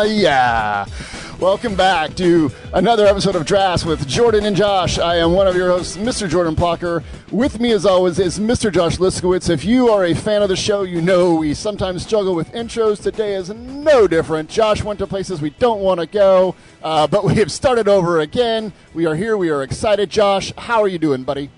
Yeah. Welcome back to another episode of Drafts with Jordan and Josh. I am one of your hosts, Mr. Jordan Plucker. With me, as always, is Mr. Josh Liskowitz. If you are a fan of the show, you know we sometimes struggle with intros. Today is no different. Josh went to places we don't want to go, but we have started over again. We are here. We are excited. Josh, how are you doing, buddy?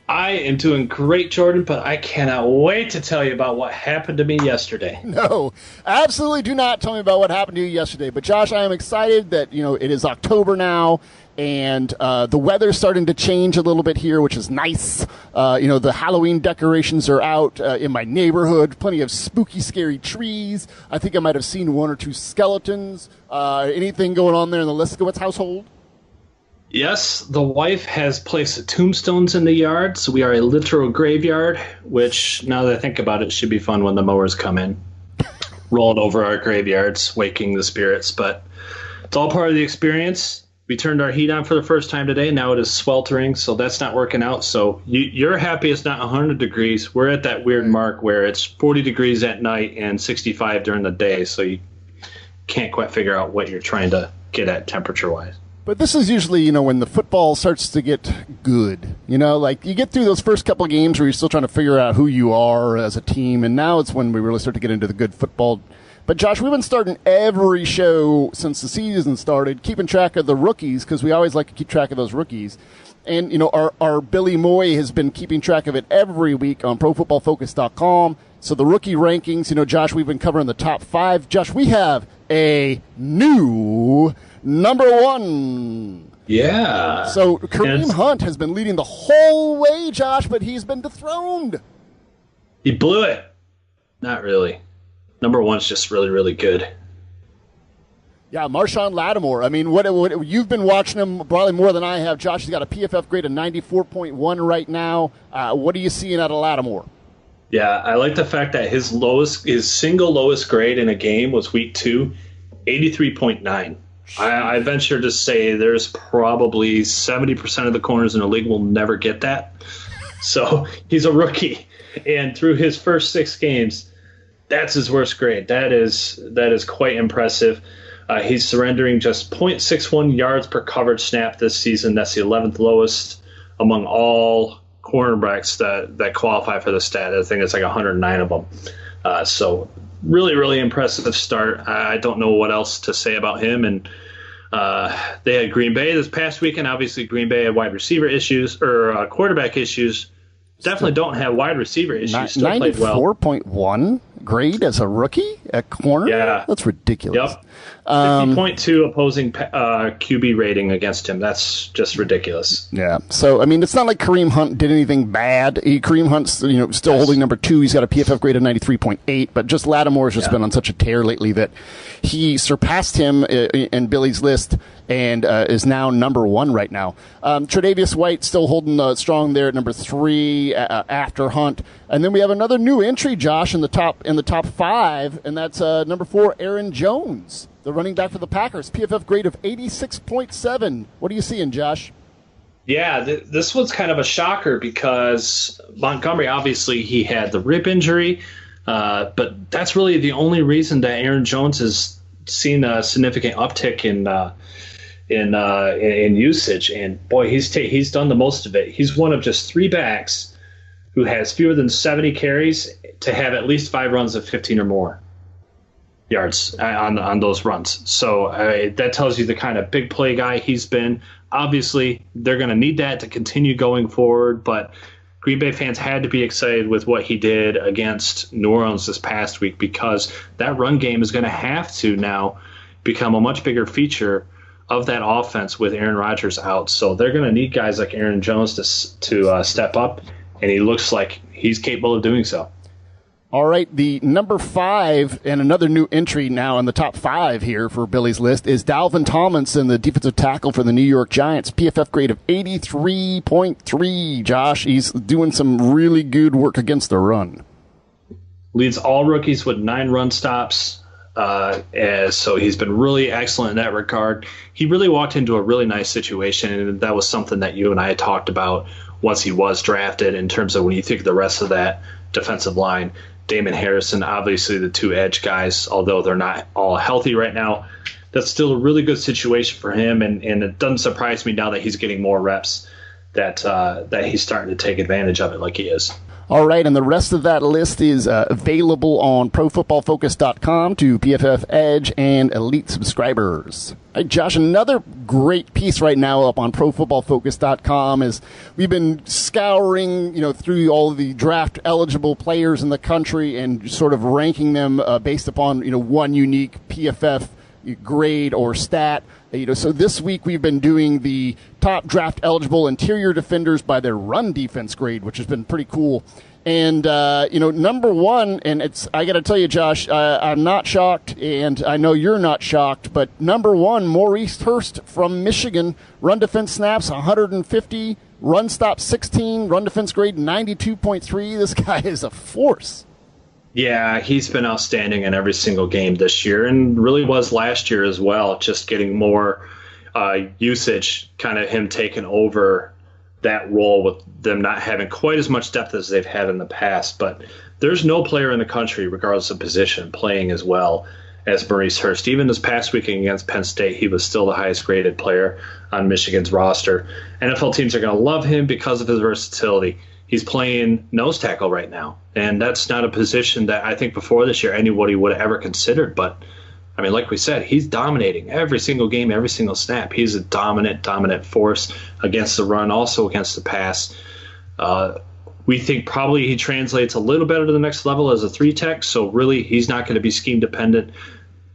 I am doing great, Jordan, but I cannot wait to tell you about what happened to me yesterday. No, absolutely do not tell me about what happened to you yesterday. But, Josh, I am excited that, it is October now, and the weather's starting to change a little bit here, which is nice. The Halloween decorations are out in my neighborhood. Plenty of spooky, scary trees. I think I might have seen one or two skeletons. Anything going on there in the Liskowitz household? Yes, the wife has placed tombstones in the yard, so we are a literal graveyard, which, now that I think about it, should be fun when the mowers come in. Rolling over our graveyards, waking the spirits, but it's all part of the experience. We turned our heat on for the first time today. Now it is sweltering, so that's not working out. So you're happy it's not 100 degrees. We're at that weird mark where it's 40 degrees at night and 65 during the day, so you can't quite figure out what you're trying to get at temperature-wise. But this is usually, when the football starts to get good. Like you get through those first couple of games where you're still trying to figure out who you are as a team, and now it's when we really start to get into the good football. But, Josh, we've been starting every show since the season started, keeping track of the rookies, because we always like to keep track of those rookies. And, our Billy Moy has been keeping track of it every week on ProFootballFocus.com. So the rookie rankings, Josh, we've been covering the top 5. Josh, we have a new number 1. Yeah. So Kareem Hunt has been leading the whole way, Josh, but he's been dethroned. He blew it. Not really. Number 1's just really, really good. Yeah, Marshon Lattimore. I mean, what you've been watching him probably more than I have. Josh, he's got a PFF grade of 94.1 right now. What are you seeing out of Lattimore? Yeah, I like the fact that his single lowest grade in a game was week 2, 83.9. I venture to say there's probably 70% of the corners in the league will never get that. So he's a rookie, and through his first 6 games, that's his worst grade. That is quite impressive. He's surrendering just 0.61 yards per coverage snap this season. That's the 11th lowest among all cornerbacks that qualify for the stat. I think it's like 109 of them. So really, really impressive start. I don't know what else to say about him. And they had Green Bay this past weekend. Obviously, Green Bay had wide receiver issues or quarterback issues. Definitely don't have wide receiver issues. Still played well. 94.1 grade as a rookie at corner? Yeah. That's ridiculous. Yep. 50.2 opposing QB rating against him. That's just ridiculous. Yeah. So, I mean, it's not like Kareem Hunt did anything bad. Kareem Hunt's, still holding number 2. He's got a PFF grade of 93.8, but just Lattimore's just been on such a tear lately that he surpassed him in Billy's list and is now number 1 right now. Tre'Davious White still holding strong there at number 3 after Hunt. And then we have another new entry, Josh, in the top 5, and that's number 4, Aaron Jones, the running back for the Packers, PFF grade of 86.7. What are you seeing, Josh? Yeah, this one's kind of a shocker because Montgomery, obviously, he had the rib injury, but that's really the only reason that Aaron Jones has seen a significant uptick in usage. And boy, he's done the most of it. He's one of just 3 backs who has fewer than 70 carries to have at least 5 runs of 15 or more yards on those runs. So that tells you the kind of big play guy he's been. Obviously, they're going to need that to continue going forward, but Green Bay fans had to be excited with what he did against New Orleans this past week because that run game is going to have to now become a much bigger feature of that offense with Aaron Rodgers out. So they're going to need guys like Aaron Jones to step up, and he looks like he's capable of doing so. All right, the number 5 and another new entry now in the top 5 here for Billy's list is Dalvin Tomlinson, the defensive tackle for the New York Giants, PFF grade of 83.3. Josh, he's doing some really good work against the run. Leads all rookies with 9 run stops. So he's been really excellent in that regard. He really walked into a really nice situation, and that was something that you and I had talked about once he was drafted in terms of when you think of the rest of that defensive line. Damon Harrison, obviously the two edge guys, although they're not all healthy right now. That's still a really good situation for him, and it doesn't surprise me now that he's getting more reps that he's starting to take advantage of it like he is. All right, and the rest of that list is available on ProFootballFocus.com to PFF Edge and Elite subscribers. All right, Josh, another great piece right now up on ProFootballFocus.com is we've been scouring, through all of the draft-eligible players in the country and sort of ranking them based upon, one unique PFF grade or stat. So this week we've been doing the top draft-eligible interior defenders by their run defense grade, which has been pretty cool. And, number one, and I got to tell you, Josh, I'm not shocked, and I know you're not shocked, but number one, Maurice Hurst from Michigan, run defense snaps 150, run stop 16, run defense grade 92.3. This guy is a force. Yeah, he's been outstanding in every single game this year, and really was last year as well, just getting more usage, kind of him taking over that role with them not having quite as much depth as they've had in the past. But there's no player in the country, regardless of position, playing as well as Maurice Hurst. Even this past weekend against Penn State, he was still the highest graded player on Michigan's roster. NFL teams are going to love him because of his versatility. He's playing nose tackle right now, and that's not a position that I think before this year anybody would have ever considered. But, I mean, like we said, he's dominating every single game, every single snap. He's a dominant force against the run, also against the pass. We think probably he translates a little better to the next level as a three-tech, so really he's not going to be scheme-dependent.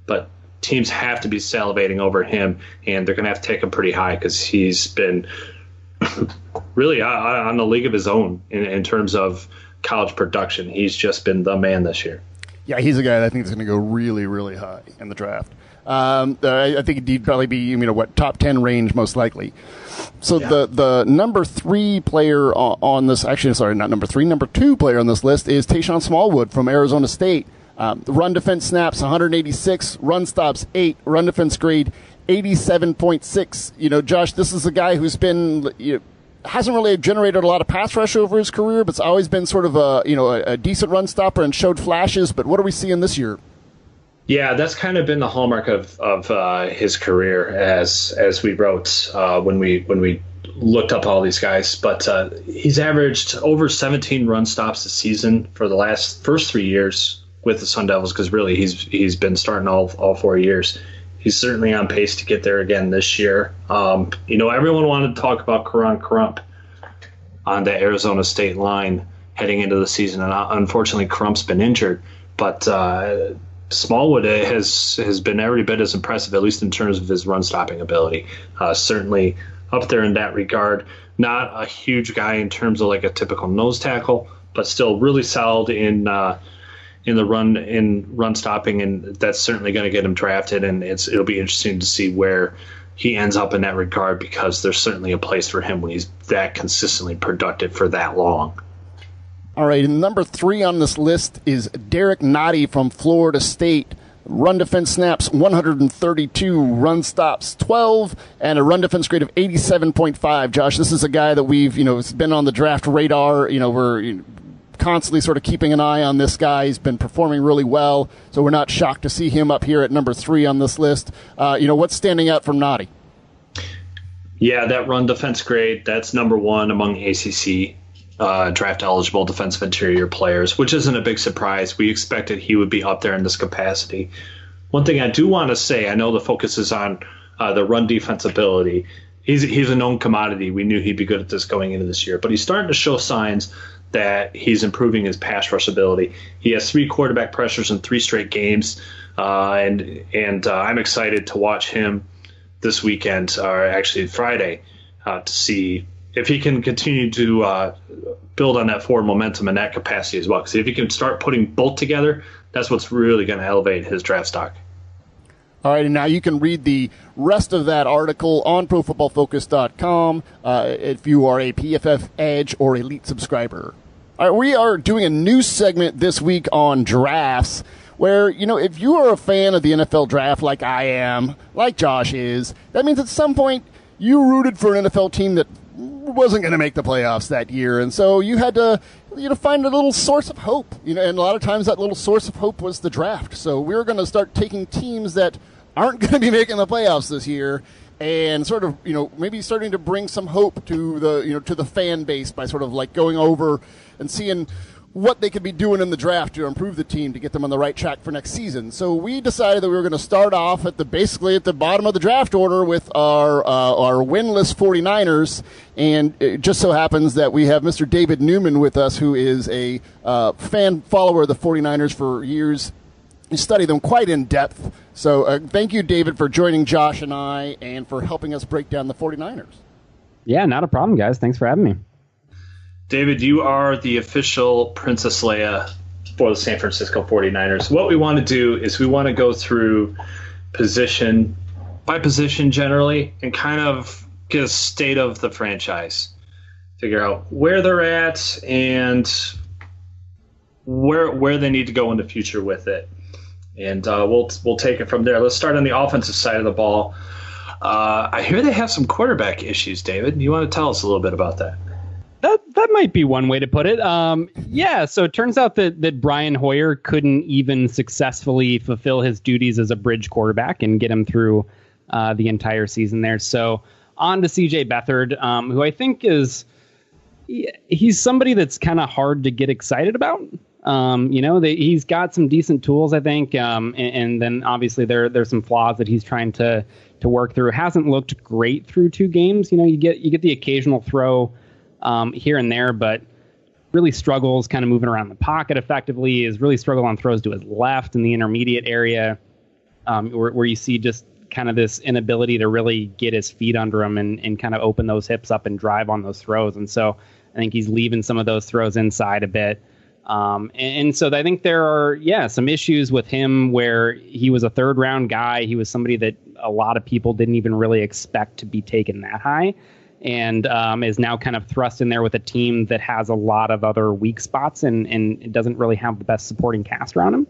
But teams have to be salivating over him, and they're going to have to take him pretty high because he's been really on the league of his own in terms of college production. He's just been the man this year. Yeah, he's a guy that I think is going to go really, really high in the draft. I think he'd probably be, top 10 range most likely. So yeah. The number 3 player on this, actually, sorry, not number 3, number 2 player on this list is Tashon Smallwood from Arizona State. Run defense snaps 186, run stops 8, run defense grade 87.6. Josh, this is a guy who's been, hasn't really generated a lot of pass rush over his career, but's always been sort of a decent run stopper and showed flashes. But what are we seeing this year? Yeah, that's kind of been the hallmark of his career, as we wrote when we looked up all these guys. But he's averaged over 17 run stops a season for the first 3 years with the Sun Devils, because really he's been starting all 4 years. He's certainly on pace to get there again this year. Everyone wanted to talk about Toran Crump on the Arizona State line heading into the season, and unfortunately Crump's been injured. But Smallwood has been every bit as impressive, at least in terms of his run-stopping ability. Certainly up there in that regard. Not a huge guy in terms of like a typical nose tackle, but still really solid in the run stopping, and that's certainly going to get him drafted, and it'll be interesting to see where he ends up in that regard, because there's certainly a place for him when he's that consistently productive for that long. All right, and number 3 on this list is Derrick Nnadi from Florida State. Run defense snaps 132, run stops 12, and a run defense grade of 87.5. Josh, this is a guy that we've been on the draft radar. We're constantly sort of keeping an eye on this guy. He's been performing really well, so we're not shocked to see him up here at number 3 on this list. What's standing out from Nnadi? Yeah, that run defense grade, that's number 1 among ACC draft-eligible defensive interior players, which isn't a big surprise. We expected he would be up there in this capacity. One thing I do want to say, I know the focus is on the run defense ability. He's a known commodity. We knew he'd be good at this going into this year, but he's starting to show signs that he's improving his pass rush ability. He has 3 quarterback pressures in 3 straight games, and I'm excited to watch him this weekend, or actually Friday, to see if he can continue to build on that forward momentum and that capacity as well. Because if he can start putting both together, that's what's really going to elevate his draft stock. All right, and now you can read the rest of that article on ProFootballFocus.com if you are a PFF Edge or Elite subscriber. All right, we are doing a new segment this week on drafts where, if you are a fan of the NFL draft like I am, like Josh is, that means at some point you rooted for an NFL team that wasn't going to make the playoffs that year, and so you had to find a little source of hope. And a lot of times that little source of hope was the draft. So we're going to start taking teams that aren't going to be making the playoffs this year and sort of, maybe starting to bring some hope to the fan base by sort of like going over and seeing what they could be doing in the draft to improve the team to get them on the right track for next season. So we decided that we were going to start off basically at the bottom of the draft order with our winless 49ers, and it just so happens that we have Mr. David Neumann with us, who is a fan follower of the 49ers for years. He studied them quite in depth. So thank you, David, for joining Josh and I and for helping us break down the 49ers. Yeah, not a problem, guys. Thanks for having me. David, you are the official Princess Leia for the San Francisco 49ers. What we want to do is we want to go through position by position generally and kind of get a state of the franchise. Figure out where they're at and where they need to go in the future with it. And we'll take it from there. Let's start on the offensive side of the ball. I hear they have some quarterback issues, David. You want to tell us a little bit about that? That might be one way to put it. So it turns out that Brian Hoyer couldn't even successfully fulfill his duties as a bridge quarterback and get him through the entire season there. So on to CJ Beathard, who I think he's somebody that's kind of hard to get excited about. He's got some decent tools, I think, and then obviously there's some flaws that he's trying to work through. Hasn't looked great through 2 games. You get the occasional throw here and there, but really struggles kind of moving around the pocket effectively, is really struggled on throws to his left in the intermediate area, where you see just kind of this inability to really get his feet under him and kind of open those hips up and drive on those throws. And so I think he's leaving some of those throws inside a bit. And so I think there are, some issues with him where he was a 3rd-round guy. He was somebody that a lot of people didn't even really expect to be taken that high. And is now kind of thrust in there with a team that has a lot of other weak spots and it doesn't really have the best supporting cast around him.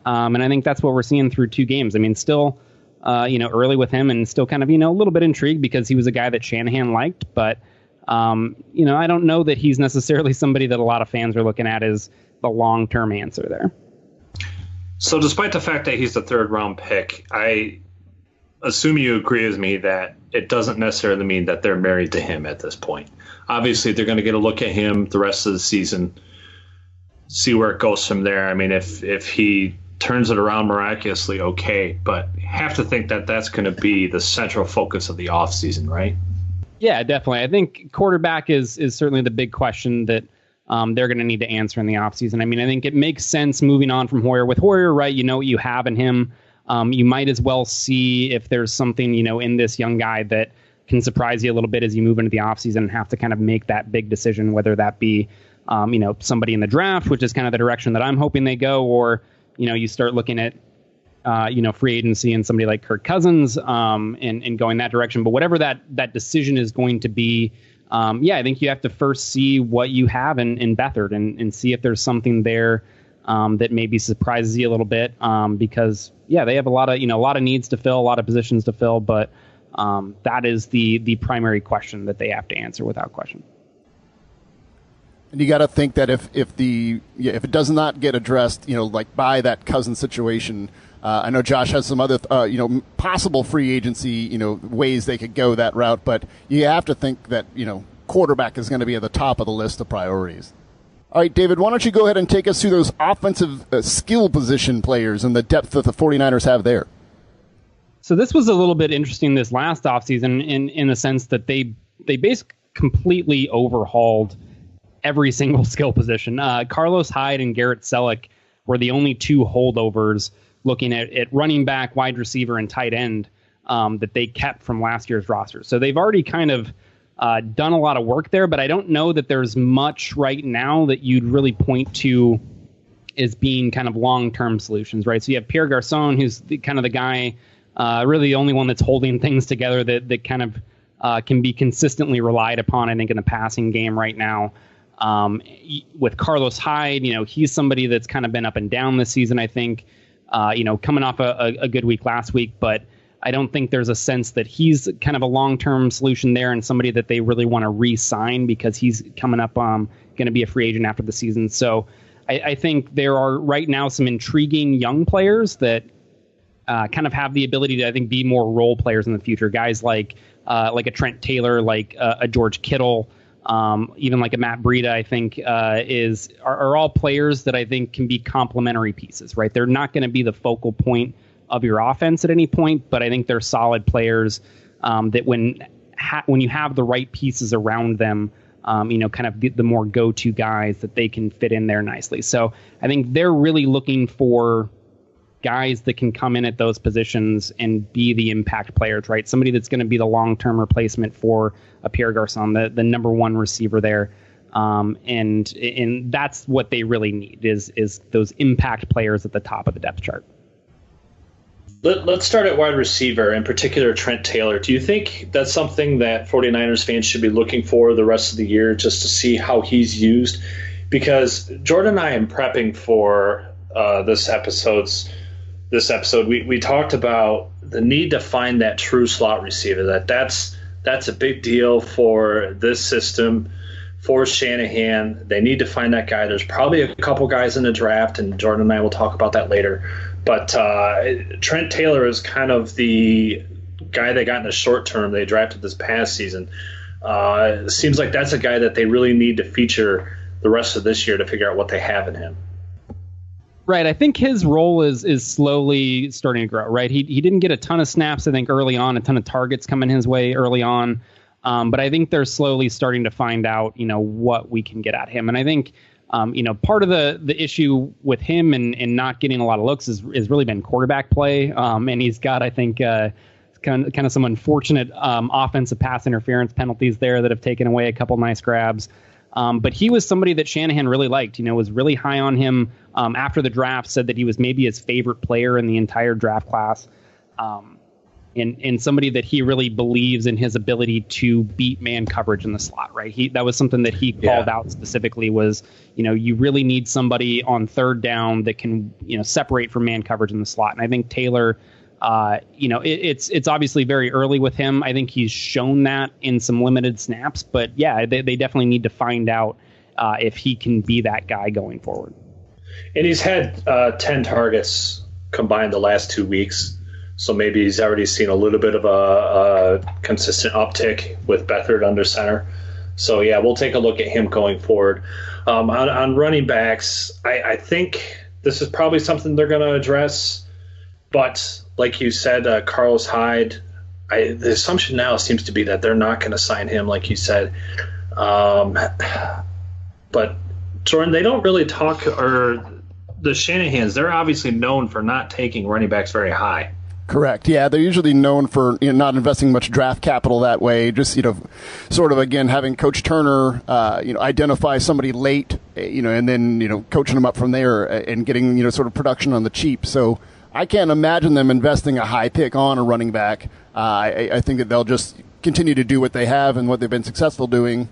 And I think that's what we're seeing through 2 games. I mean, still, early with him and still kind of, a little bit intrigued because he was a guy that Shanahan liked. But, I don't know that he's necessarily somebody that a lot of fans are looking at as the long-term answer there. So despite the fact that he's the 3rd-round pick, I assume you agree with me that it doesn't necessarily mean that they're married to him at this point. Obviously, they're going to get a look at him the rest of the season, see where it goes from there. I mean, if he turns it around miraculously, okay, but have to think that that's going to be the central focus of the offseason, right? Yeah, definitely. I think quarterback is certainly the big question that they're going to need to answer in the offseason. I mean, I think it makes sense moving on from Hoyer. With Hoyer, right, you know what you have in him. You might as well see if there's something, in this young guy that can surprise you a little bit as you move into the offseason and have to kind of make that big decision, whether that be, somebody in the draft, which is kind of the direction that I'm hoping they go, or, you start looking at, free agency and somebody like Kirk Cousins and going that direction. But whatever that decision is going to be, I think you have to first see what you have in Beathard and see if there's something there that maybe surprises you a little bit, because they have a lot of needs to fill, a lot of positions to fill, but that is the primary question that they have to answer without question. And you got to think that if it does not get addressed, like by that Cousins situation, I know Josh has some other possible free agency ways they could go that route, but you have to think that quarterback is going to be at the top of the list of priorities. All right, David, why don't you go ahead and take us through those offensive skill position players and the depth that the 49ers have there? So this was a little bit interesting this last offseason in the sense that they basically completely overhauled every single skill position. Carlos Hyde and Garrett Selleck were the only 2 holdovers looking at running back, wide receiver, and tight end that they kept from last year's roster. So they've already kind of done a lot of work there, but I don't know that there's much right now that you'd really point to as being kind of long-term solutions, right? So you have Pierre Garçon, who's kind of the guy, really the only one that's holding things together that kind of can be consistently relied upon, I think, in the passing game right now. With Carlos Hyde, he's somebody that's kind of been up and down this season, I think, coming off a good week last week, but I don't think there's a sense that he's kind of a long-term solution there and somebody that they really want to re-sign because he's coming up going to be a free agent after the season. So I think there are right now some intriguing young players that kind of have the ability to, I think, be more role players in the future. Guys like a Trent Taylor, like a George Kittle, even like a Matt Breida, I think are all players that I think can be complementary pieces, right? They're not going to be the focal point of your offense at any point, but I think they're solid players that when you have the right pieces around them, kind of the more go-to guys that they can fit in there nicely. So I think they're really looking for guys that can come in at those positions and be the impact players, right? Somebody that's going to be the long-term replacement for a Pierre Garçon, the number one receiver there. And that's what they really need is those impact players at the top of the depth chart. Let's start at wide receiver, in particular Trent Taylor. Do you think that's something that 49ers fans should be looking for the rest of the year just to see how he's used? Because Jordan and I am prepping for this episode, we talked about the need to find that true slot receiver. That's a big deal for this system, for Shanahan. They need to find that guy. There's probably a couple guys in the draft, and Jordan and I will talk about that later. But Trent Taylor is kind of the guy they got in the short term. They drafted this past season. It seems like that's a guy that they really need to feature the rest of this year to figure out what they have in him. Right. I think his role is slowly starting to grow, right? He didn't get a ton of snaps, I think, early on, a ton of targets coming his way early on. But I think they're slowly starting to find out, what we can get at him. And I think, part of the issue with him and not getting a lot of looks is really been quarterback play. And he's got, I think, kind of some unfortunate offensive pass interference penalties there that have taken away a couple nice grabs. But he was somebody that Shanahan really liked, was really high on him after the draft, said that he was maybe his favorite player in the entire draft class. And somebody that he really believes in his ability to beat man coverage in the slot, right? That was something that he called out specifically was, you really need somebody on third down that can, separate from man coverage in the slot. And I think Taylor, it's obviously very early with him. I think he's shown that in some limited snaps, but yeah, they definitely need to find out if he can be that guy going forward. And he's had 10 targets combined the last 2 weeks. So maybe he's already seen a little bit of a consistent uptick with Beathard under center. So, yeah, we'll take a look at him going forward. On running backs, I think this is probably something they're going to address. But like you said, Carlos Hyde, the assumption now seems to be that they're not going to sign him, like you said. But, Jordan, they don't really talk, or the Shanahans, they're obviously known for not taking running backs very high. Correct. Yeah, they're usually known for not investing much draft capital that way. Just sort of again having Coach Turner identify somebody late, and then coaching them up from there and getting sort of production on the cheap. So I can't imagine them investing a high pick on a running back. I think that they'll just continue to do what they have and what they've been successful doing,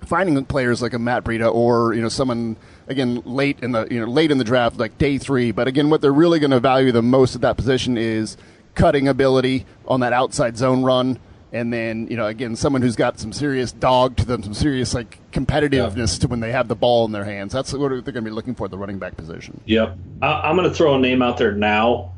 finding players like a Matt Breida or someone again late in the draft, like day 3. But again, what they're really going to value the most at that position is cutting ability on that outside zone run, and then again someone who's got some serious dog to them, some serious competitiveness to when they have the ball in their hands. That's what they're going to be looking for at the running back position. Yep, I'm going to throw a name out there now,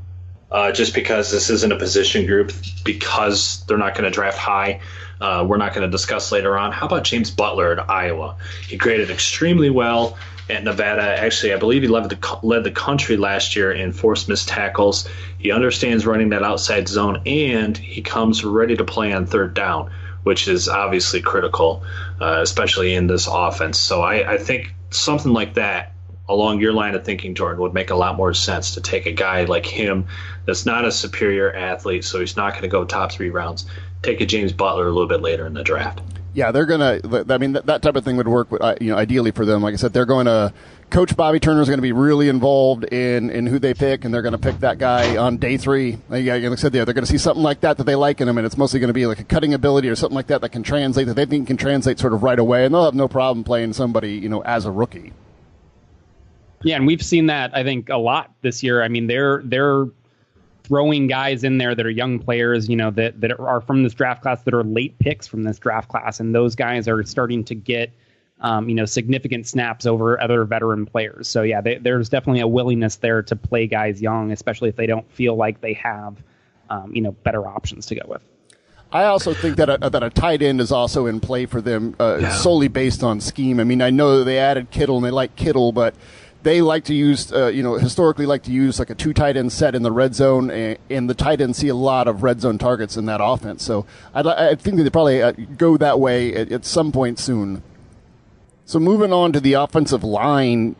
just because this isn't a position group, because they're not going to draft high. We're not going to discuss later on. How about James Butler at Iowa? He graded extremely well at Nevada. Actually, I believe he led the country last year in forced missed tackles. He understands running that outside zone, and he comes ready to play on third down, which is obviously critical, especially in this offense. So I think something like that, along your line of thinking, Jordan, would make a lot more sense to take a guy like him that's not a superior athlete, so he's not going to go top 3 rounds. Take a James Butler a little bit later in the draft. Yeah, they're going to – I mean, that type of thing would work, ideally for them. Like I said, they're going to – Coach Bobby Turner is going to be really involved in who they pick, and they're going to pick that guy on day 3. Like I said, they're going to see something like that they like in him, and it's mostly going to be like a cutting ability or something like that can translate, that they think can translate sort of right away, and they'll have no problem playing somebody, as a rookie. Yeah, and we've seen that, I think, a lot this year. I mean, they're throwing guys in there that are young players, that are from this draft class, that are late picks from this draft class. And those guys are starting to get, significant snaps over other veteran players. So, yeah, there's definitely a willingness there to play guys young, especially if they don't feel like they have, better options to go with. I also think that a tight end is also in play for them solely based on scheme. I mean, I know they added Kittle and they like Kittle, but they like to use, historically like to use like a 2 tight end set in the red zone, and the tight ends see a lot of red zone targets in that offense. So I think that they probably go that way at some point soon. So moving on to the offensive line,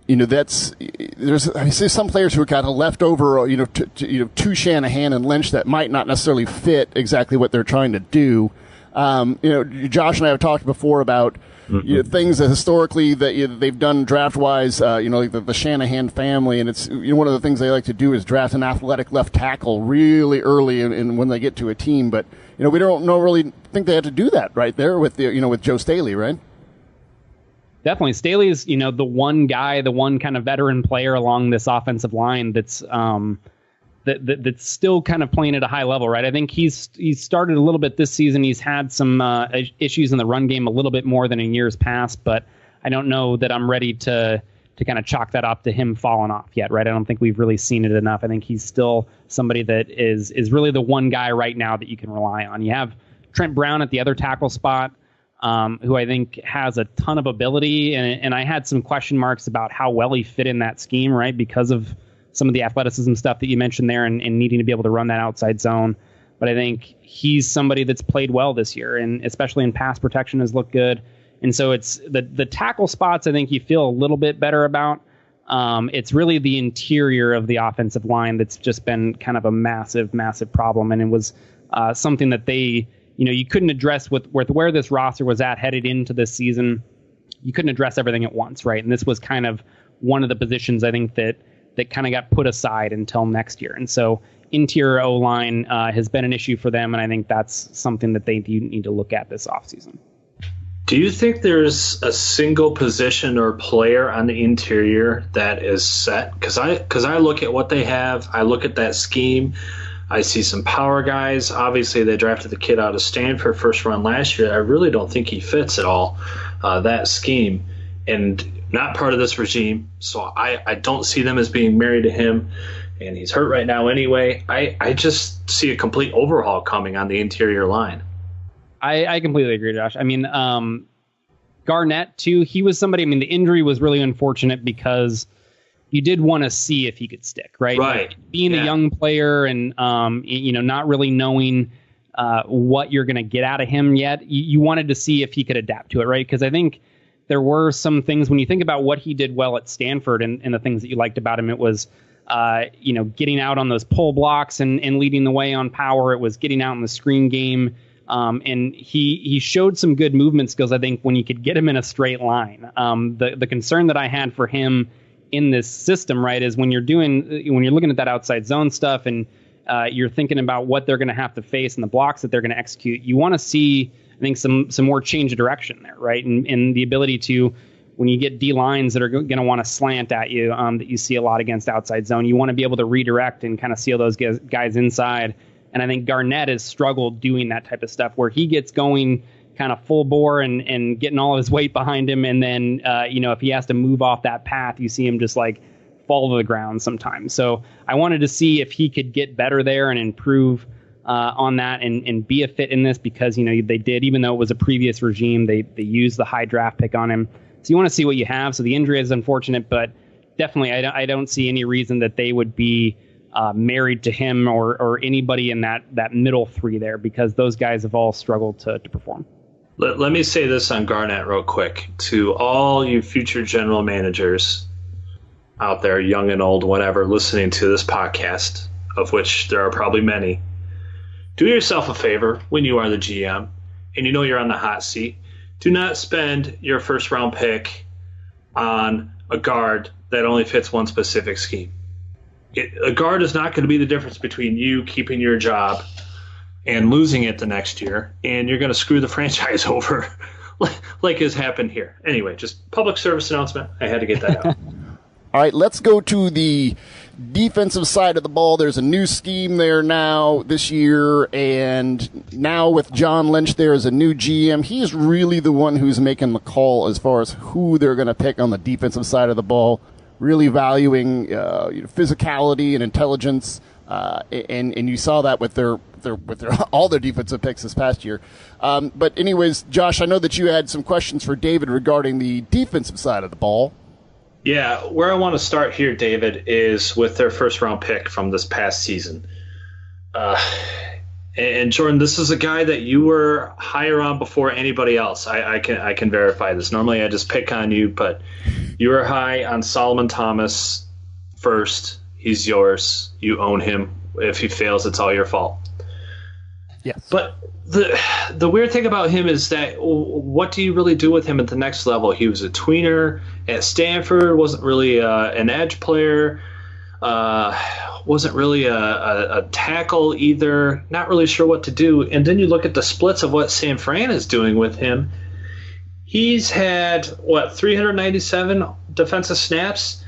I see some players who are kind of left over, to Shanahan and Lynch that might not necessarily fit exactly what they're trying to do. Josh and I have talked before about things that historically that they've done draft-wise, like the Shanahan family, and it's one of the things they like to do is draft an athletic left tackle really early in when they get to a team. But we don't really think they have to do that right there with with Joe Staley, right? Definitely. Staley's, the one guy, the one kind of veteran player along this offensive line that's that's still kind of playing at a high level, right? I think he's started a little bit this season. He's had some issues in the run game a little bit more than in years past, but I don't know that I'm ready to kind of chalk that up to him falling off yet, right? I don't think we've really seen it enough. I think he's still somebody that is really the one guy right now that you can rely on. You have Trent Brown at the other tackle spot, who I think has a ton of ability. And I had some question marks about how well he fit in that scheme, right? Because of some of the athleticism stuff that you mentioned there and needing to be able to run that outside zone. But I think he's somebody that's played well this year, and especially in pass protection has looked good. And so it's the tackle spots I think you feel a little bit better about. It's really the interior of the offensive line that's just been kind of a massive, massive problem. And it was something that they, you couldn't address with where this roster was at headed into this season. You couldn't address everything at once, right? And this was kind of one of the positions I think that kind of got put aside until next year. And so interior O-line has been an issue for them, and I think that's something that they need to look at this offseason. Do you think there's a single position or player on the interior that is set? Because I look at what they have, I look at that scheme, I see some power guys. Obviously, they drafted the kid out of Stanford first round last year. I really don't think he fits at all that scheme, and not part of this regime. So I don't see them as being married to him, and he's hurt right now anyway. I just see a complete overhaul coming on the interior line. I completely agree, Josh. I mean, Garnett, too, he was somebody, the injury was really unfortunate because you did want to see if he could stick, right? Right. Like being a young player and, not really knowing what you're going to get out of him yet, you wanted to see if he could adapt to it, right? Because I think there were some things, when you think about what he did well at Stanford and the things that you liked about him, it was, getting out on those pull blocks and leading the way on power. It was getting out in the screen game. And he showed some good movement skills, I think, when you could get him in a straight line. The concern that I had for him in this system, right, is when you're looking at that outside zone stuff and you're thinking about what they're going to have to face and the blocks that they're going to execute, you want to see, I think, some more change of direction there, right? And the ability to, when you get D lines that are going to want to slant at you, that you see a lot against outside zone, you want to be able to redirect and kind of seal those guys inside. And I think Garnett has struggled doing that type of stuff where he gets going kind of full bore and getting all of his weight behind him. And then, if he has to move off that path, you see him just like fall to the ground sometimes. So I wanted to see if he could get better there and improve on that and be a fit in this because, they did, even though it was a previous regime, they used the high draft pick on him. So you want to see what you have. So the injury is unfortunate, but definitely I don't see any reason that they would be married to him or anybody in that middle three there because those guys have all struggled to perform. Let me say this on Garnett real quick. To all you future general managers out there, young and old, whatever, listening to this podcast, of which there are probably many, do yourself a favor when you are the GM and you're on the hot seat. Do not spend your first round pick on a guard that only fits one specific scheme. A guard is not going to be the difference between you keeping your job and losing it the next year, and you're going to screw the franchise over like has happened here. Anyway, just public service announcement. I had to get that out. All right, let's go to the defensive side of the ball. There's a new scheme there now this year, and now with John Lynch there as a new GM, he's really the one who's making the call as far as who they're going to pick on the defensive side of the ball, really valuing physicality and intelligence, and you saw that with their all their defensive picks this past year. But anyways, Josh, I know that you had some questions for David regarding the defensive side of the ball. Yeah, where I want to start here, David, is with their first-round pick from this past season. And Jordan, this is a guy that you were higher on before anybody else. I can verify this. Normally, I just pick on you, but you were high on Solomon Thomas first. He's yours. You own him. If he fails, it's all your fault. Yes. But the weird thing about him is that what do you really do with him at the next level? He was a tweener at Stanford, wasn't really an edge player, wasn't really a tackle either, not really sure what to do. And then you look at the splits of what San Fran is doing with him. He's had, 397 defensive snaps,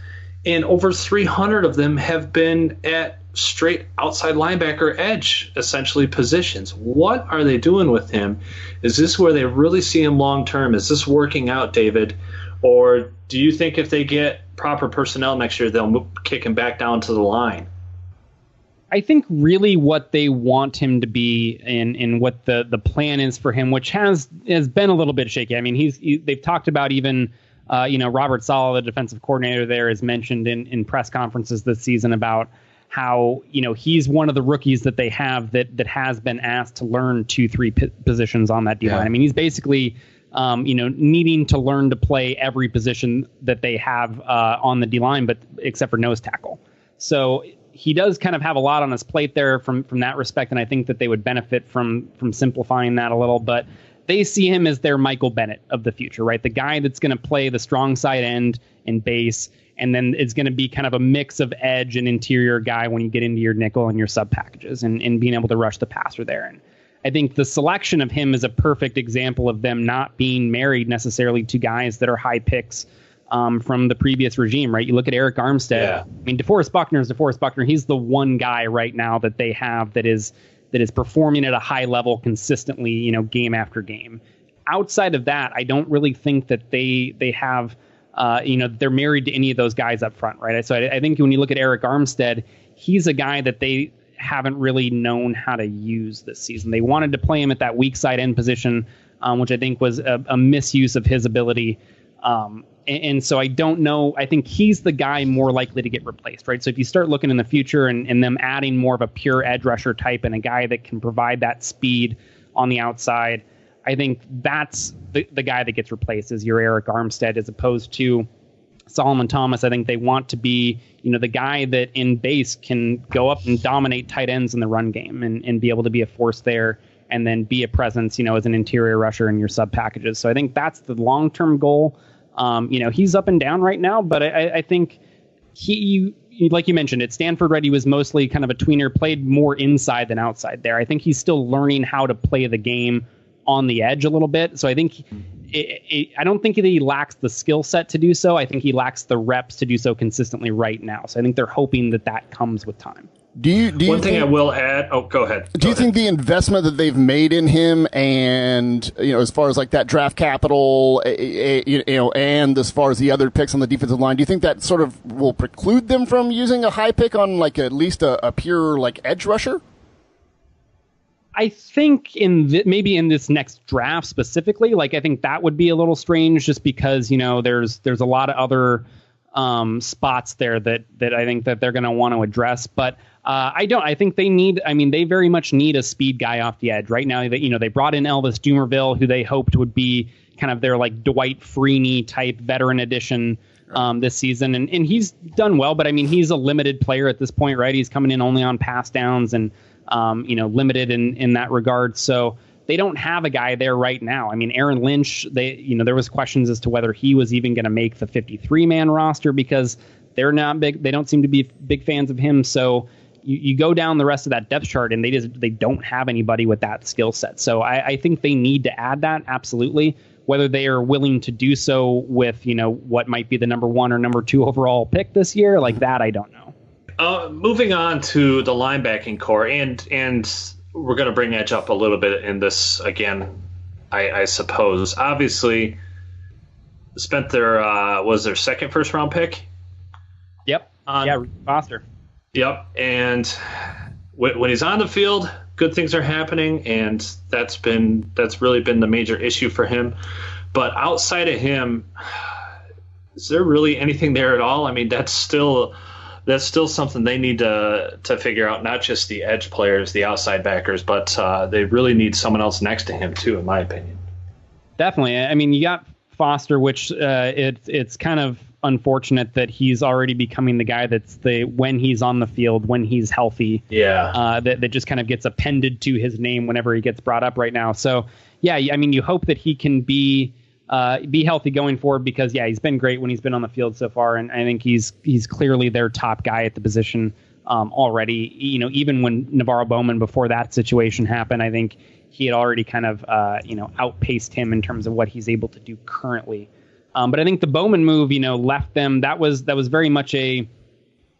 and over 300 of them have been at straight outside linebacker edge, essentially, positions. What are they doing with him? Is this where they really see him long term? Is this working out, David? Or do you think if they get proper personnel next year, they'll kick him back down to the line? I think really what they want him to be and what the plan is for him, which has been a little bit shaky. I mean, they've talked about even Robert Saleh, the defensive coordinator there, has mentioned in press conferences this season about how, he's one of the rookies that they have that has been asked to learn 2-3 positions on that D-line. Yeah. I mean, he's basically, needing to learn to play every position that they have on the D-line, but except for nose tackle. So he does kind of have a lot on his plate there from that respect, and I think that they would benefit from simplifying that a little. But they see him as their Michael Bennett of the future, right? The guy that's going to play the strong side end and base, and then it's going to be kind of a mix of edge and interior guy when you get into your nickel and your sub packages and being able to rush the passer there. And I think the selection of him is a perfect example of them not being married necessarily to guys that are high picks from the previous regime, right? You look at Eric Armstead. Yeah. I mean, DeForest Buckner is DeForest Buckner. He's the one guy right now that they have that is performing at a high level consistently, game after game. Outside of that, I don't really think that they have, they're married to any of those guys up front, right? So I think when you look at Eric Armstead, he's a guy that they haven't really known how to use this season. They wanted to play him at that weak side end position, which I think was a misuse of his ability. And so I don't know. I think he's the guy more likely to get replaced, right? So if you start looking in the future and them adding more of a pure edge rusher type and a guy that can provide that speed on the outside, I think that's the guy that gets replaced is your Eric Armstead as opposed to Solomon Thomas. I think they want to be, the guy that in base can go up and dominate tight ends in the run game and be able to be a force there and then be a presence, as an interior rusher in your sub packages. So I think that's the long-term goal. He's up and down right now, but I think he, like you mentioned, at Stanford, right, he was mostly kind of a tweener, played more inside than outside there. I think he's still learning how to play the game on the edge a little bit. So I think I don't think that he lacks the skill set to do so. I think he lacks the reps to do so consistently right now. So I think they're hoping that comes with time. One thing I will add. Oh, go ahead. Do you think the investment that they've made in him, and as far as like that draft capital, and as far as the other picks on the defensive line, do you think that sort of will preclude them from using a high pick on like at least a pure like edge rusher? I think maybe in this next draft specifically, like I think that would be a little strange, just because there's a lot of other spots there that I think that they're going to want to address, but. I think they very much need a speed guy off the edge right now. They brought in Elvis Dumerville, who they hoped would be kind of their like Dwight Freeney type veteran addition this season. And he's done well, but I mean, he's a limited player at this point, right? He's coming in only on pass downs and, limited in that regard. So they don't have a guy there right now. I mean, Aaron Lynch, there was questions as to whether he was even going to make the 53-man roster because they're not big. They don't seem to be big fans of him. So you go down the rest of that depth chart and they don't have anybody with that skill set. So I think they need to add that, absolutely. Whether they are willing to do so with, what might be the number 1 or number 2 overall pick this year, like that, I don't know. Moving on to the linebacking core, and we're going to bring Edge up a little bit in this again, I suppose. Obviously, spent their second first round pick. Yep. Foster. Yep. And when he's on the field, good things are happening, and that's really been the major issue for him. But outside of him, is there really anything there at all? I mean, that's still something they need to figure out. Not just the edge players, the outside backers, but they really need someone else next to him too, in my opinion. Definitely. I mean, you got Foster, which it's kind of unfortunate that he's already becoming the guy that's when he's on the field, when he's healthy. Yeah. That just kind of gets appended to his name whenever he gets brought up right now. So yeah, I mean, you hope that he can be healthy going forward, because he's been great when he's been on the field so far, and I think he's clearly their top guy at the position already. Even when Navarro Bowman, before that situation happened, I think he had already kind of outpaced him in terms of what he's able to do currently. But I think the Bowman move, left them. That was very much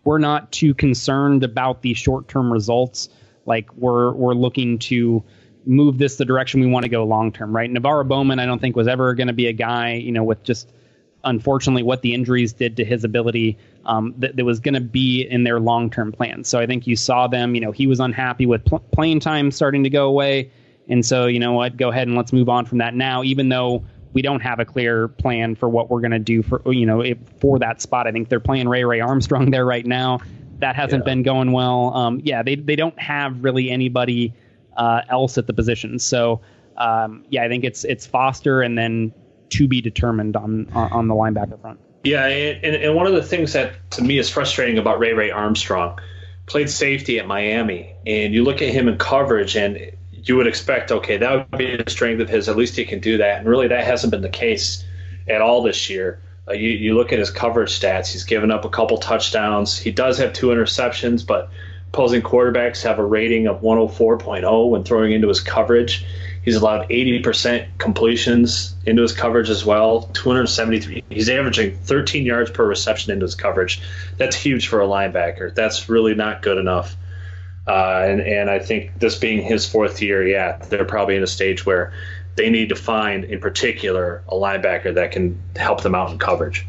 we're not too concerned about the short-term results. Like we're looking to move this the direction we want to go long-term, right? Navarro Bowman, I don't think was ever going to be a guy, with just unfortunately what the injuries did to his ability, that was going to be in their long-term plans. So I think you saw them, he was unhappy with playing time starting to go away. And so, go ahead and let's move on from that now, even though we don't have a clear plan for what we're going to do for that spot. I think they're playing Ray Armstrong there right now. That hasn't been going well. They don't have really anybody else at the position. So, I think it's Foster and then to be determined on the linebacker front. Yeah, and one of the things that to me is frustrating about Ray Armstrong, played safety at Miami, and you look at him in coverage and you would expect, okay, that would be a strength of his. At least he can do that. And really, that hasn't been the case at all this year. You look at his coverage stats. He's given up a couple touchdowns. He does have 2 interceptions, but opposing quarterbacks have a rating of 104.0 when throwing into his coverage. He's allowed 80% completions into his coverage as well, 273. He's averaging 13 yards per reception into his coverage. That's huge for a linebacker. That's really not good enough. And I think this being his 4th year, they're probably in a stage where they need to find, in particular, a linebacker that can help them out in coverage.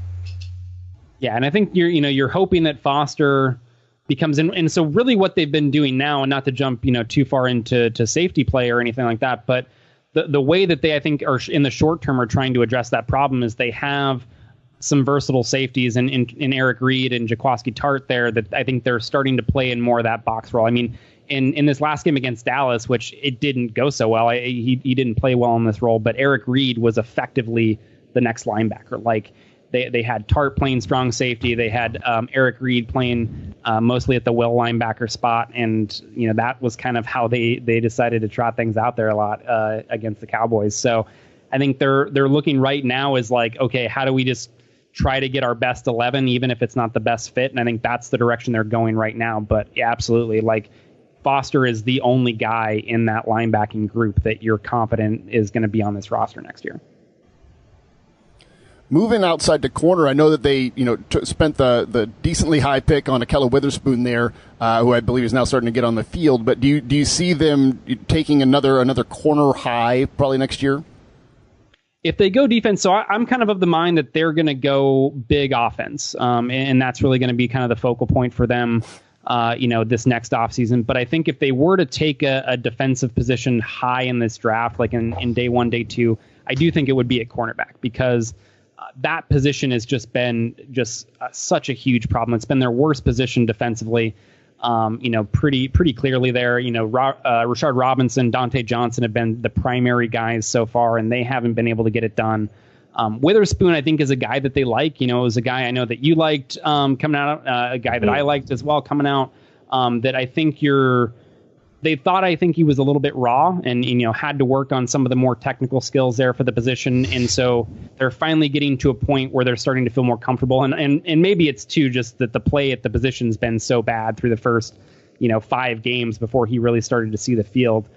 Yeah, and I think you're hoping that Foster becomes, and so really what they've been doing now, and not to jump too far into safety play or anything like that, but the way that they, I think, are in the short term are trying to address that problem is they have some versatile safeties in Eric Reed and Jaquaski Tart there that I think they're starting to play in more of that box role. I mean, in this last game against Dallas, which it didn't go so well, he didn't play well in this role, but Eric Reed was effectively the next linebacker. Like they had Tart playing strong safety. They had Eric Reed playing mostly at the will linebacker spot. And, that was kind of how they decided to trot things out there a lot against the Cowboys. So I think they're looking right now is like, okay, how do we just try to get our best 11, even if it's not the best fit? And I think that's the direction they're going right now. But yeah, absolutely. Like Foster is the only guy in that linebacking group that you're confident is going to be on this roster next year. Moving outside the corner, I know that they, spent the decently high pick on Akella Witherspoon there, who I believe is now starting to get on the field. But do you see them taking another corner high probably next year? If they go defense, so I'm kind of the mind that they're going to go big offense, and that's really going to be kind of the focal point for them, this next offseason. But I think if they were to take a defensive position high in this draft, like in day 1, day 2, I do think it would be at cornerback, because that position has just been such a huge problem. It's been their worst position defensively, pretty clearly there. Rashard Robinson, Dante Johnson have been the primary guys so far, and they haven't been able to get it done. Witherspoon, I think, is a guy that they like. It was a guy I know that you liked coming out, a guy that I liked as well coming out, that I think they thought, I think he was a little bit raw and, had to work on some of the more technical skills there for the position. And so they're finally getting to a point where they're starting to feel more comfortable. And maybe it's too just that the play at the position's been so bad through the first, 5 games before he really started to see the field.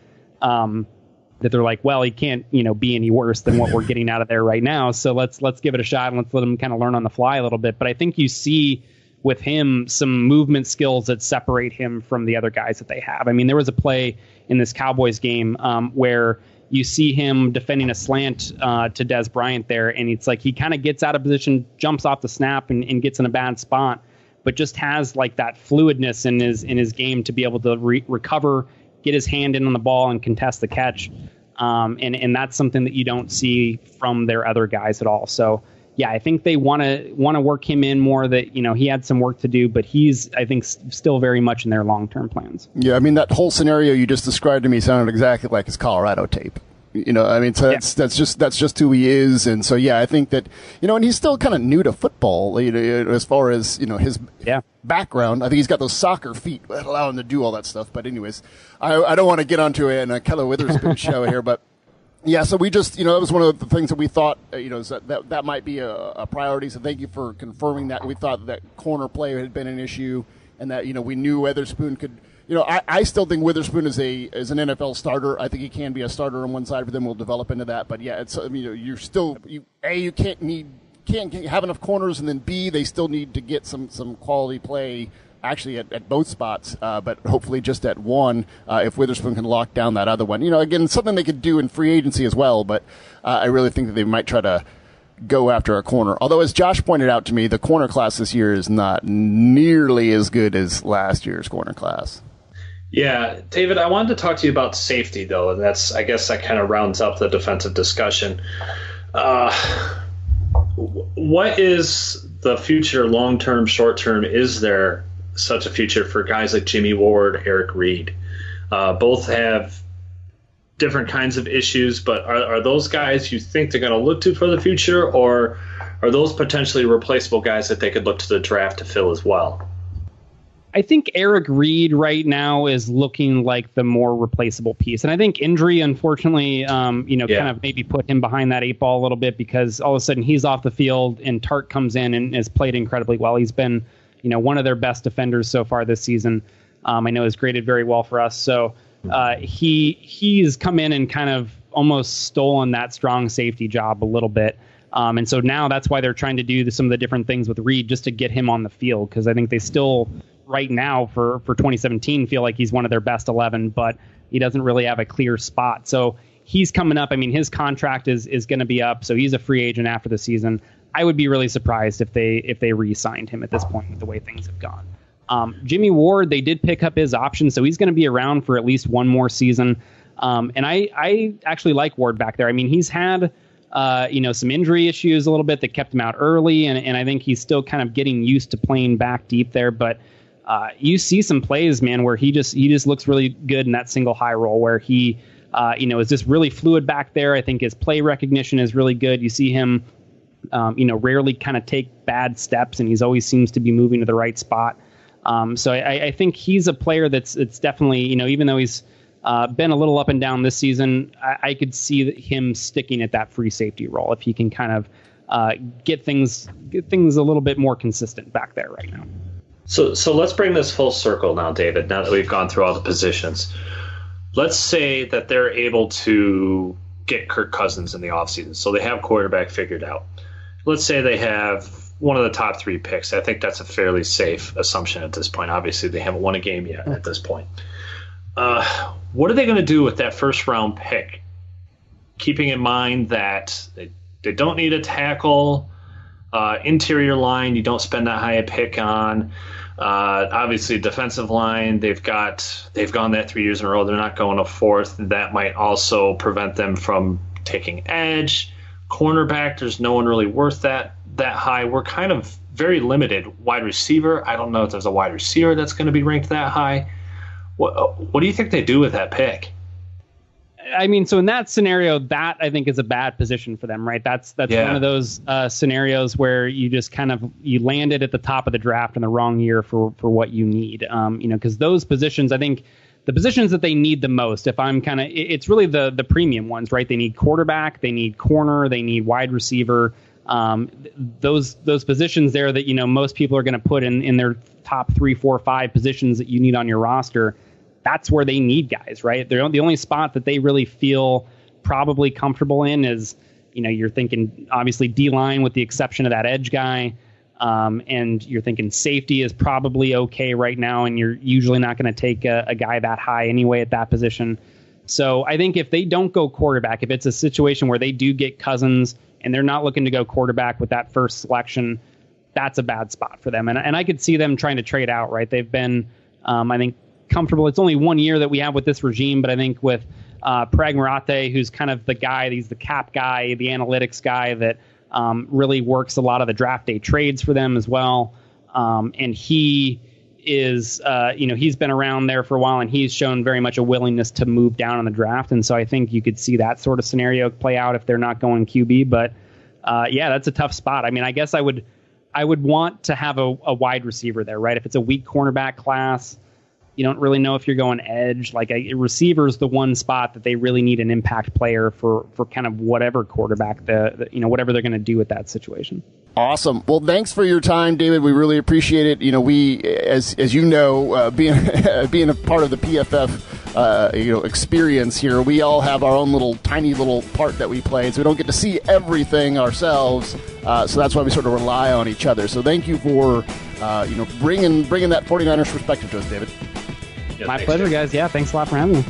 that they're like, well, he can't, be any worse than what we're getting out of there right now. So let's give it a shot and let's let him kind of learn on the fly a little bit. But I think you see with him some movement skills that separate him from the other guys that they have. I mean, there was a play in this Cowboys game where you see him defending a slant to Des Bryant there, and it's like he kind of gets out of position, jumps off the snap, and gets in a bad spot, but just has like that fluidness in his game to be able to recover, get his hand in on the ball, and contest the catch. And that's something that you don't see from their other guys at all. So yeah, I think they want to work him in more. That he had some work to do, but he's, I think, still very much in their long-term plans. Yeah, I mean, that whole scenario you just described to me sounded exactly like his Colorado tape. I mean, so that's just who he is, and so yeah, I think that and he's still kind of new to football, as far as his background. I think he's got those soccer feet that allow him to do all that stuff. But anyways, I don't want to get onto a Keller Witherspoon show here, but. Yeah, so we just, that was one of the things that we thought, is that might be a priority. So thank you for confirming that. We thought that corner play had been an issue, and that, we knew Witherspoon could, I still think Witherspoon is an NFL starter. I think he can be a starter on one side, but then we'll develop into that. But yeah, you're still, you can't have enough corners, and then B, they still need to get some quality play actually at both spots, but hopefully just at one, if Witherspoon can lock down that other one. Again, something they could do in free agency as well, but I really think that they might try to go after a corner. Although, as Josh pointed out to me, the corner class this year is not nearly as good as last year's corner class. Yeah, David, I wanted to talk to you about safety, though, and I guess that kind of rounds up the defensive discussion. What is the future, long-term, short-term? Is there such a future for guys like Jimmy Ward, Eric Reed? Both have different kinds of issues, but are those guys you think they're going to look to for the future, or are those potentially replaceable guys that they could look to the draft to fill as well? I think Eric Reed right now is looking like the more replaceable piece. And I think injury, unfortunately, kind of maybe put him behind that 8 ball a little bit, because all of a sudden he's off the field and Tart comes in and has played incredibly well. He's been one of their best defenders so far this season. I know has graded very well for us. So he's come in and kind of almost stolen that strong safety job a little bit. And so now that's why they're trying to do some of the different things with Reed just to get him on the field, because I think they still, right now for 2017, feel like he's one of their best 11, but he doesn't really have a clear spot. So he's coming up. I mean, his contract is going to be up, so he's a free agent after the season. I would be really surprised if they re-signed him at this point with the way things have gone. Jimmy Ward, they did pick up his option, so he's going to be around for at least one more season. And I actually like Ward back there. I mean, he's had some injury issues a little bit that kept him out early, and I think he's still kind of getting used to playing back deep there. But you see some plays, man, where he just looks really good in that single high roll, where he is just really fluid back there. I think his play recognition is really good. You see him rarely kind of take bad steps, and he's always seems to be moving to the right spot. So I think he's a player it's definitely, even though he's been a little up and down this season, I could see him sticking at that free safety role if he can kind of get things a little bit more consistent back there right now. So let's bring this full circle now, David, now that we've gone through all the positions. Let's say that they're able to get Kirk Cousins in the offseason, so they have quarterback figured out. Let's say they have one of the top 3 picks. I think that's a fairly safe assumption at this point. Obviously, they haven't won a game yet at this point. What are they going to do with that first-round pick, keeping in mind that they don't need a tackle, interior line, you don't spend that high a pick on. Obviously, defensive line, they've gone that 3 years in a row. They're not going a 4th. That might also prevent them from taking edge. Cornerback, there's no one really worth that high. We're kind of very limited. Wide receiver, I don't know if there's a wide receiver that's going to be ranked that high. What do you think they do with that pick? I mean, so in that scenario, that I think is a bad position for them, right? That's one of those scenarios where you just you landed at the top of the draft in the wrong year for what you need. Because those positions, I think the positions that they need the most, it's really the premium ones, right? They need quarterback, they need corner, they need wide receiver. Those positions there that, most people are going to put in their top 3, 4, 5 positions that you need on your roster. that's where they need guys, right? They're the only spot that they really feel probably comfortable in is, you're thinking obviously D-line with the exception of that edge guy. And you're thinking safety is probably okay right now, and you're usually not going to take a guy that high anyway at that position. So I think if they don't go quarterback, if it's a situation where they do get Cousins and they're not looking to go quarterback with that first selection, that's a bad spot for them. And I could see them trying to trade out, right? They've been, I think, comfortable. It's only 1 year that we have with this regime, but I think with Pragmarate, who's kind of the guy, he's the cap guy, the analytics guy that really works a lot of the draft day trades for them as well. And he is, he's been around there for a while, and he's shown very much a willingness to move down in the draft. And so I think you could see that sort of scenario play out if they're not going QB. But that's a tough spot. I mean, I guess I would want to have a wide receiver there, right? If it's a weak cornerback class, you don't really know if you're going edge. Like a receiver is the one spot that they really need an impact player for kind of whatever quarterback whatever they're going to do with that situation. Awesome. Well, thanks for your time, David. We really appreciate it. We, as being a part of the PFF, experience here, we all have our own tiny little part that we play, so we don't get to see everything ourselves. So that's why we sort of rely on each other. So thank you for, bringing that 49ers perspective to us, David. Yeah, My pleasure, guys. Yeah, thanks a lot for having me.